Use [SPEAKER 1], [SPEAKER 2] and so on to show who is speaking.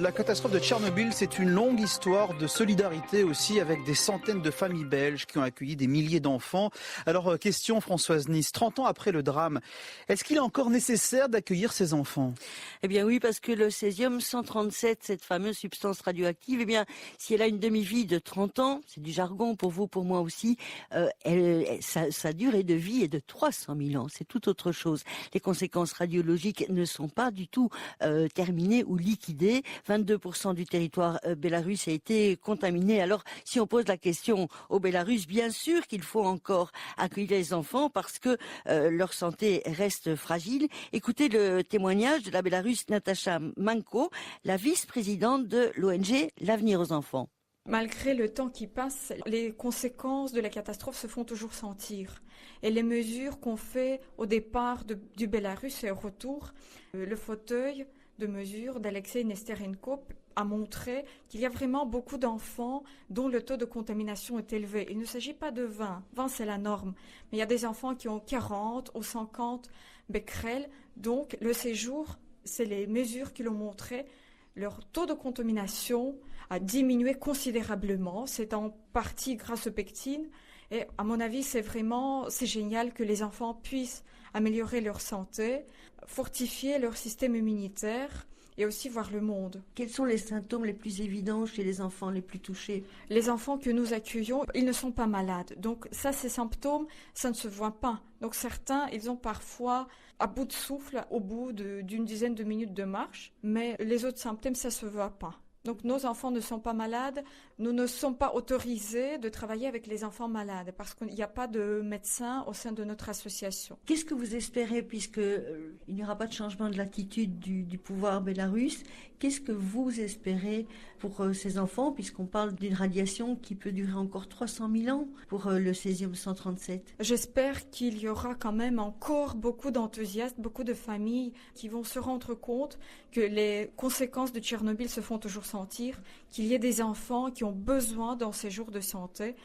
[SPEAKER 1] La catastrophe de Tchernobyl, c'est une longue histoire de solidarité aussi avec des centaines de familles belges qui ont accueilli des milliers d'enfants. Alors, question Françoise Nice, 30 ans après le drame, est-ce qu'il est encore nécessaire d'accueillir ces enfants?
[SPEAKER 2] Eh bien oui, parce que le césium-137, cette fameuse substance radioactive, eh bien, si elle a une demi-vie de 30 ans, c'est du jargon pour vous, pour moi aussi, sa durée de vie est de 300 000 ans. C'est tout autre chose. Les conséquences radiologiques ne sont pas du tout terminées ou liquidées. 22% du territoire bélarusse a été contaminé. Alors, si on pose la question aux Bélarusses, bien sûr qu'il faut encore accueillir les enfants parce que leur santé reste fragile. Écoutez le témoignage de la Bélarusse Natacha Manko, la vice-présidente de l'ONG L'Avenir aux enfants.
[SPEAKER 3] Malgré le temps qui passe, les conséquences de la catastrophe se font toujours sentir. Et les mesures qu'on fait au départ du Bélarus et au retour, le fauteuil de mesures d'Alexei Nesterenko a montré qu'il y a vraiment beaucoup d'enfants dont le taux de contamination est élevé. Il ne s'agit pas de 20. 20, c'est la norme. Mais il y a des enfants qui ont 40 ou 50 becquerels. Donc, le séjour, c'est les mesures qui l'ont montré. Leur taux de contamination a diminué considérablement. C'est en partie grâce aux pectines. Et à mon avis, c'est génial que les enfants puissent améliorer leur santé, fortifier leur système immunitaire et aussi voir le monde.
[SPEAKER 2] Quels sont les symptômes les plus évidents chez les enfants les plus touchés?
[SPEAKER 3] Les enfants que nous accueillons, ils ne sont pas malades. Donc ça, ces symptômes, ça ne se voit pas. Donc certains, ils ont parfois à bout de souffle au bout d'une dizaine de minutes de marche, mais les autres symptômes, ça se voit pas. Donc nos enfants ne sont pas malades, nous ne sommes pas autorisés de travailler avec les enfants malades parce qu'il n'y a pas de médecin au sein de notre association.
[SPEAKER 2] Qu'est-ce que vous espérez, puisque il n'y aura pas de changement de l'attitude du pouvoir bélarusse, qu'est-ce que vous espérez pour ces enfants, puisqu'on parle d'une radiation qui peut durer encore 300 000 ans pour le césium-137?
[SPEAKER 3] J'espère qu'il y aura quand même encore beaucoup d'enthousiastes, beaucoup de familles qui vont se rendre compte que les conséquences de Tchernobyl se font toujours sentir, qu'il y ait des enfants qui ont besoin dans ces jours de santé.